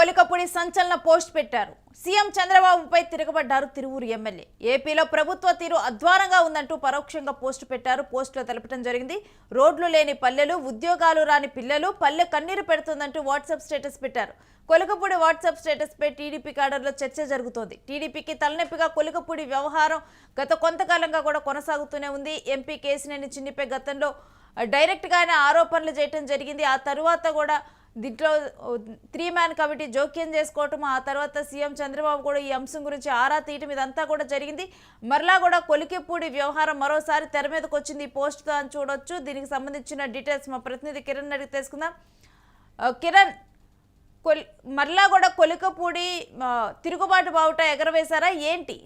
కొలికపూడి సంచలన పోస్ట్ పెట్టారు. సీఎం చంద్రబాబుపై తిరగబడ్డారు తిరువూరు ఎమ్మెల్యే. ఏపీలో ప్రభుత్వ తీరు అధ్వానంగా ఉందంటూ పరోక్షంగా పోస్టు పెట్టారు. పోస్టులో తెలపడం జరిగింది. రోడ్లు లేని పల్లెలు, ఉద్యోగాలు రాని పిల్లలు, పల్లె కన్నీరు పెడుతుందంటూ వాట్సాప్ స్టేటస్ పెట్టారు. కొలికపూడి వాట్సాప్ స్టేటస్ పై టీడీపీ క్యాడర్లో చర్చ జరుగుతోంది. టీడీపీకి తలనొప్పిగా కొలికపూడి వ్యవహారం గత కొంతకాలంగా కూడా కొనసాగుతూనే ఉంది. ఎంపీ కేసినేని చిన్నిపై గతంలో డైరెక్ట్ గానే ఆరోపణలు చేయడం జరిగింది. ఆ తర్వాత కూడా దీంట్లో 3 మ్యాన్ కమిటీ జోక్యం చేసుకోవటం, ఆ తర్వాత సీఎం చంద్రబాబు కూడా ఈ అంశం గురించి ఆరా తీయటం ఇదంతా కూడా జరిగింది. మరలా కూడా కొలికపూడి వ్యవహారం మరోసారి తెర మీదకి వచ్చింది ఈ పోస్ట్తో అని చూడొచ్చు. దీనికి సంబంధించిన డీటెయిల్స్ మా ప్రతినిధి కిరణ్ అడిగి తెలుసుకుందాం. కిరణ్, మరలా కూడా కొలికపూడి తిరుగుబాటు బావుట ఎగరవేశారా ఏంటి?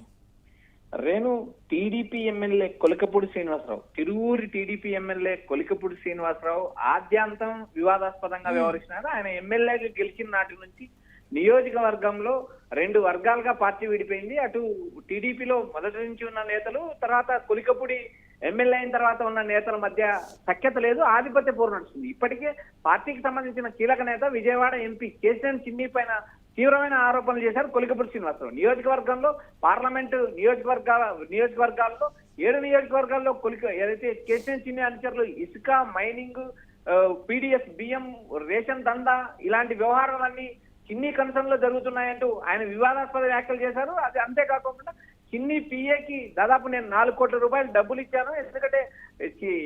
రేణు, టీడీపీ ఎమ్మెల్యే కొలికపూడి శ్రీనివాసరావు, తిరువూరి టీడీపీ ఎమ్మెల్యే కొలికపూడి శ్రీనివాసరావు ఆద్యాంతం వివాదాస్పదంగా వ్యవహరించినారు. ఆయన ఎమ్మెల్యేగా గెలిచిన నాటి నుంచి నియోజకవర్గంలో 2 వర్గాలుగా పార్టీ విడిపోయింది. అటు టీడీపీలో మొదటి నుంచి ఉన్న నేతలు, తర్వాత కొలికపూడి ఎమ్మెల్యే అయిన తర్వాత ఉన్న నేతల మధ్య సఖ్యత లేదు, ఆధిపత్య పోరు నడుస్తుంది. ఇప్పటికే పార్టీకి సంబంధించిన కీలక నేత విజయవాడ ఎంపీ కేసినేని చిన్ని పైన తీవ్రమైన ఆరోపణలు చేశారు కొలికపూడి శ్రీనివాసరావు. నియోజకవర్గంలో పార్లమెంటు నియోజకవర్గాల్లో 7 నియోజకవర్గాల్లో ఏదైతే కేసినేని చిన్ని అనుచరులు ఇసుక, మైనింగ్, పీడిఎస్ బియ్యం, రేషన్ దందా ఇలాంటి వ్యవహారాలన్నీ చిన్ని కన్సర్న్ లో జరుగుతున్నాయంటూ ఆయన వివాదాస్పద వ్యాఖ్యలు చేశారు. అది అంతేకాకుండా చిన్ని పిఏకి దాదాపు నేను 4 కోట్ల రూపాయలు డబ్బులు ఇచ్చాను, ఎందుకంటే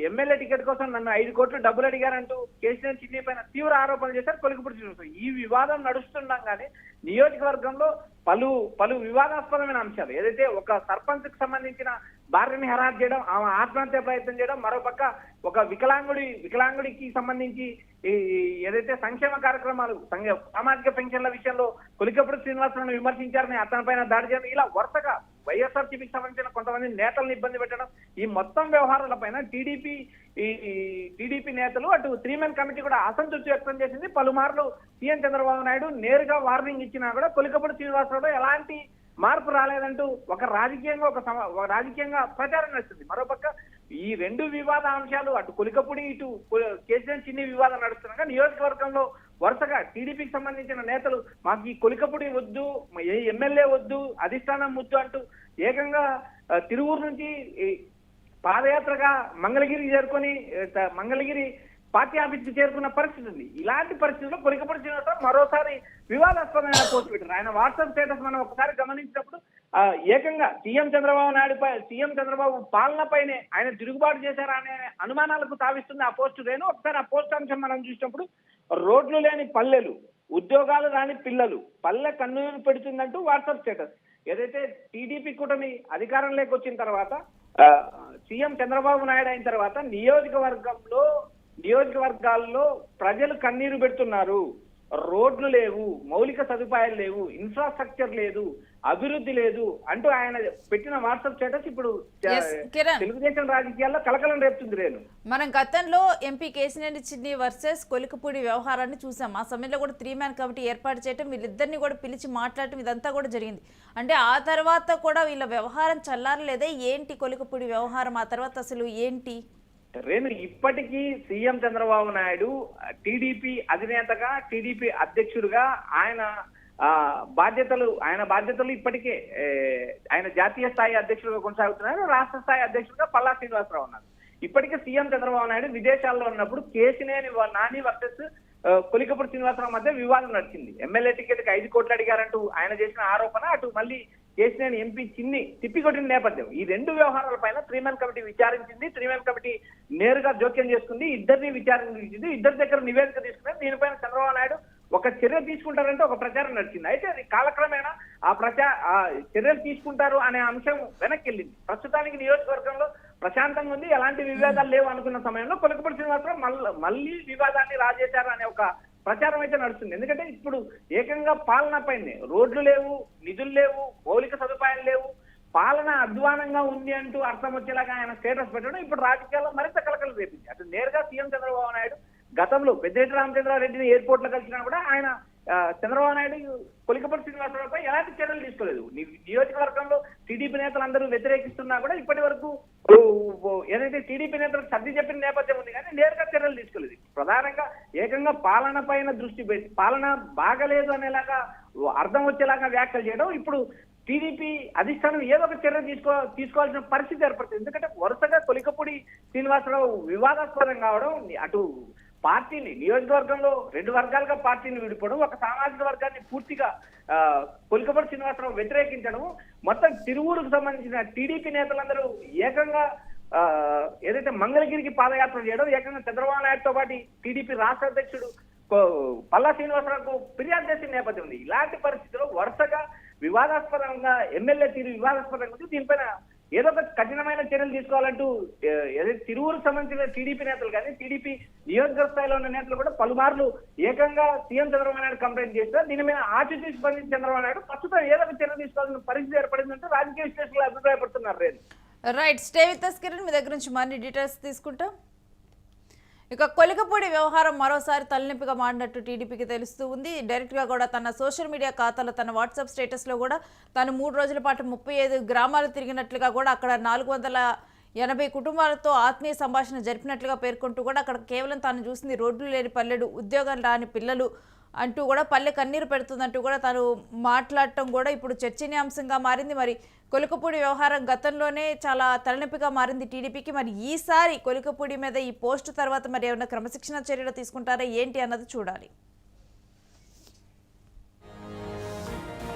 ఎమ్మెల్యే టికెట్ కోసం నన్ను 5 కోట్లు డబ్బులు అడిగారంటూ కేసీఆర్ చిన్ని పైన తీవ్ర ఆరోపణలు చేశారు కొలికపూడి శ్రీనివాసరావు. ఈ వివాదం నడుస్తుండగానే నియోజకవర్గంలో పలు వివాదాస్పదమైన అంశాలు, ఏదైతే ఒక సర్పంచ్ కు సంబంధించిన భార్యని హెరాస్ చేయడం, ఆమె ఆత్మహత్య ప్రయత్నం చేయడం, మరోపక్క ఒక వికలాంగుడికి సంబంధించి ఏదైతే సంక్షేమ కార్యక్రమాలు, సామాజిక పెన్షన్ల విషయంలో కొలికపూడి శ్రీనివాసరావును విమర్శించారని అతని పైన దాడి చేయడం, ఇలా వరుసగా వైఎస్ఆర్సీపీకి సంబంధించిన కొంతమంది నేతలను ఇబ్బంది పెట్టడం, ఈ మొత్తం వ్యవహారాల పైన టీడీపీ నేతలు అటు 3 మ్యాన్ కమిటీ కూడా అసంతృప్తి వ్యక్తం చేసింది. పలుమార్లు సీఎం చంద్రబాబు నాయుడు నేరుగా వార్నింగ్ ఇచ్చినా కూడా కొలికపూడి శ్రీనివాసరావు ఎలాంటి మార్పు రాలేదంటూ ఒక రాజకీయంగా ప్రచారం నడుస్తుంది. మరోపక్క ఈ 2 వివాద అంశాలు, అటు కొలికపూడి ఇటు కేసీఆర్ చిన్ని వివాదం నడుస్తున్నాగా నియోజకవర్గంలో వరుసగా టీడీపీకి సంబంధించిన నేతలు మాకు ఈ కొలికపూడి వద్దు, ఎమ్మెల్యే వద్దు, అధిష్టానం వద్దు అంటూ ఏకంగా తిరువూరు నుంచి పాదయాత్రగా మంగళగిరి చేరుకొని మంగళగిరి పార్టీ ఆఫీస్ కి చేరుకున్న పరిస్థితి ఉంది. ఇలాంటి పరిస్థితుల్లో కొలికపూడి శ్రీనివాసరావు మరోసారి వివాదాస్పదమైన పోస్ట్ పెట్టారు. ఆయన వాట్సాప్ స్టేటస్ మనం ఒకసారి గమనించినప్పుడు ఏకంగా సీఎం చంద్రబాబు పాలనపైనే ఆయన తిరుగుబాటు చేశారా అనే అనుమానాలకు తావిస్తుంది ఆ పోస్టు. రేణు, ఒకసారి ఆ పోస్ట్ అంశం మనం చూసినప్పుడు రోడ్లు లేని పల్లెలు, ఉద్యోగాలు రాని పిల్లలు, పల్లె కన్నీరు పెడుతుందంటూ వాట్సాప్ స్టేటస్. ఏదైతే టీడీపీ కూటమి అధికారంలోకి వచ్చిన తర్వాత సీఎం చంద్రబాబు నాయుడు అయిన తర్వాత నియోజకవర్గాల్లో ప్రజలు కన్నీరు పెడుతున్నారు. రోడ్లు లేవు, మౌలిక సదుపాయాలు లేవు, ఇన్ఫ్రాస్ట్రక్చర్ లేదు, అభివృద్ధి లేదు అంటూ ఆయన పెట్టిన వాట్సాప్ స్టేటస్ ఇప్పుడు తెలుగుదేశం రాజకీయాల్లో కలకలం రేపుతుంది. రేణు, మనం గతంలో ఎంపీ కేసినేని చిన్ని వర్సెస్ కొలికపూడి వ్యవహారాన్ని చూసాం. ఆ సమయంలో కూడా 3 మ్యాన్ కమిటీ ఏర్పాటు చేయడం, వీళ్ళిద్దరిని కూడా పిలిచి మాట్లాడటం ఇదంతా కూడా జరిగింది. అంటే ఆ తర్వాత కూడా వీళ్ళ వ్యవహారం చల్లారలేదే ఏంటి? కొలికపూడి వ్యవహారం ఆ తర్వాత అసలు ఏంటి? రేణు, ఇప్పటికీ సీఎం చంద్రబాబు నాయుడు టీడీపీ అధినేతగా, టీడీపీ అధ్యక్షుడిగా ఆయన బాధ్యతలు ఇప్పటికే ఆయన జాతీయ స్థాయి అధ్యక్షుడిగా కొనసాగుతున్నారు. రాష్ట్ర స్థాయి అధ్యక్షుడిగా పల్లా శ్రీనివాసరావు ఉన్నారు. ఇప్పటికే సీఎం చంద్రబాబు నాయుడు విదేశాల్లో ఉన్నప్పుడు కేసినేని నాని వర్సెస్ కొలికపూడి శ్రీనివాసరావు మధ్య వివాదం నడిచింది. ఎమ్మెల్యే టికెట్ కి 5 కోట్లు అడిగారంటూ ఆయన చేసిన ఆరోపణ, అటు మళ్ళీ కేసీఆర్ ఎంపీ చిన్ని తిప్పికొట్టిన నేపథ్యం. ఈ 2 వ్యవహారాల పైన 3 మ్యాన్ కమిటీ విచారించింది. 3 మ్యాన్ కమిటీ నేరుగా జోక్యం చేసుకుంది, ఇద్దరిని విచారించింది, ఇద్దరి దగ్గర నివేదిక తీసుకున్నారు. దీనిపైన చంద్రబాబు నాయుడు ఒక చర్య తీసుకుంటారంటే ఒక ప్రచారం నడిచింది. అయితే అది కాలక్రమేణా ఆ చర్యలు తీసుకుంటారు అనే అంశం వెనక్కి వెళ్ళింది. ప్రస్తుతానికి నియోజకవర్గంలో ప్రశాంతంగా ఉంది, ఎలాంటి వివాదాలు లేవు అనుకున్న సమయంలో కొలికపూడి శ్రీనివాసరావు మళ్ళీ వివాదాన్ని రాజేశారు అనే ఒక ప్రచారం అయితే నడుస్తుంది. ఎందుకంటే ఇప్పుడు ఏకంగా పాలన పైనే రోడ్లు లేవు, నిధులు లేవు, మౌలిక సదుపాయాలు లేవు, పాలన అధ్వానంగా ఉంది అంటూ అర్థం వచ్చేలాగా ఆయన స్టేటస్ పెట్టడం ఇప్పుడు రాజకీయాల్లో మరింత కలకలు రేపింది. అటు నేరుగా సీఎం చంద్రబాబు నాయుడు గతంలో పెద్దిరెడ్డి రామచంద్రారెడ్డిని ఎయిర్పోర్ట్ లో కలిసినా కూడా ఆయన చంద్రబాబు నాయుడు కొలికపూడి శ్రీనివాసరావుపై ఎలాంటి చర్యలు తీసుకోలేదు. నియోజకవర్గంలో టీడీపీ నేతలు అందరూ వ్యతిరేకిస్తున్నా కూడా ఇప్పటి వరకు ఏదైతే టీడీపీ నేతలకు సర్ది చెప్పిన నేపథ్యం ఉంది కానీ నేరుగా చర్యలు తీసుకోలేదు. ప్రధానంగా ఏకంగా పాలన పైన దృష్టి పెట్టి పాలన బాగలేదు అనేలాగా అర్థం వచ్చేలాగా వ్యాఖ్యలు చేయడం, ఇప్పుడు టీడీపీ అధిష్టానం ఏదో ఒక చర్య తీసుకోవాల్సిన పరిస్థితి ఏర్పడుతుంది. ఎందుకంటే వరుసగా కొలికపూడి శ్రీనివాసరావు వివాదాస్పదం కావడం, అటు పార్టీని నియోజకవర్గంలో 2 వర్గాలుగా పార్టీని విడిపోవడం, ఒక సామాజిక వర్గాన్ని పూర్తిగా కొలికపూడి శ్రీనివాసరావు వ్యతిరేకించడం, మొత్తం తిరువూరుకు సంబంధించిన టీడీపీ నేతలందరూ ఏకంగా ఏదైతే మంగళగిరికి పాదయాత్ర చేయడం, ఏకంగా చంద్రబాబు నాయుడుతో పాటు టీడీపీ రాష్ట్ర అధ్యక్షుడు పల్లా శ్రీనివాసరావుకు ఫిర్యాదు చేసిన నేపథ్యం ఉంది. ఇలాంటి పరిస్థితుల్లో వరుసగా వివాదాస్పదంగా ఎమ్మెల్యే తీరు వివాదాస్పదంగా ఉంది. దీనిపైన ఏదో ఒక కఠినమైన చర్యలు తీసుకోవాలంటూ ఏదైతే తిరువురుకు సంబంధించిన టీడీపీ నేతలు కానీ టీడీపీ నియోజకవర్గ స్థాయిలో ఉన్న నేతలు కూడా పలుమార్లు ఏకంగా సీఎం చంద్రబాబు నాయుడు కంప్లైంట్ చేస్తారు. దీని మీద ఆచితూచి స్పందించిన చంద్రబాబు నాయుడు ప్రస్తుతం ఏదో ఒక చర్య తీసుకోవాల్సిన పరిస్థితి ఏర్పడిందంటూ రాజకీయ విశ్లేషకులు అభిప్రాయపడుతున్నారు. Right, stay with us Kiran, మీ దగ్గర నుంచి మరిన్ని డీటెయిల్స్ తీసుకుంటాం. ఇక కొలికపూడి వ్యవహారం మరోసారి తలనొప్పిగా మారినట్టు టీడీపీకి తెలుస్తూ ఉంది. డైరెక్ట్గా కూడా తన సోషల్ మీడియా ఖాతాలో తన వాట్సాప్ స్టేటస్లో కూడా తాను 3 రోజుల పాటు 35 గ్రామాలు తిరిగినట్లుగా కూడా అక్కడ 480 కుటుంబాలతో ఆత్మీయ సంభాషణ జరిపినట్లుగా పేర్కొంటూ కూడా అక్కడ కేవలం తాను చూసింది రోడ్లు లేని పల్లెలు, ఉద్యోగం రాని పిల్లలు అంటూ కూడా పల్లె కన్నీరు పెడుతుందంటూ కూడా తాను మాట్లాడటం కూడా ఇప్పుడు చర్చనీయాంశంగా మారింది. మరి కొలికపూడి వ్యవహారం గతంలోనే చాలా తలనొప్పిగా మారింది టీడీపీకి. మరి ఈసారి కొలికపూడి మీద ఈ పోస్టు తర్వాత మరి ఏమైనా క్రమశిక్షణ చర్యలు తీసుకుంటారా ఏంటి అన్నది చూడాలి.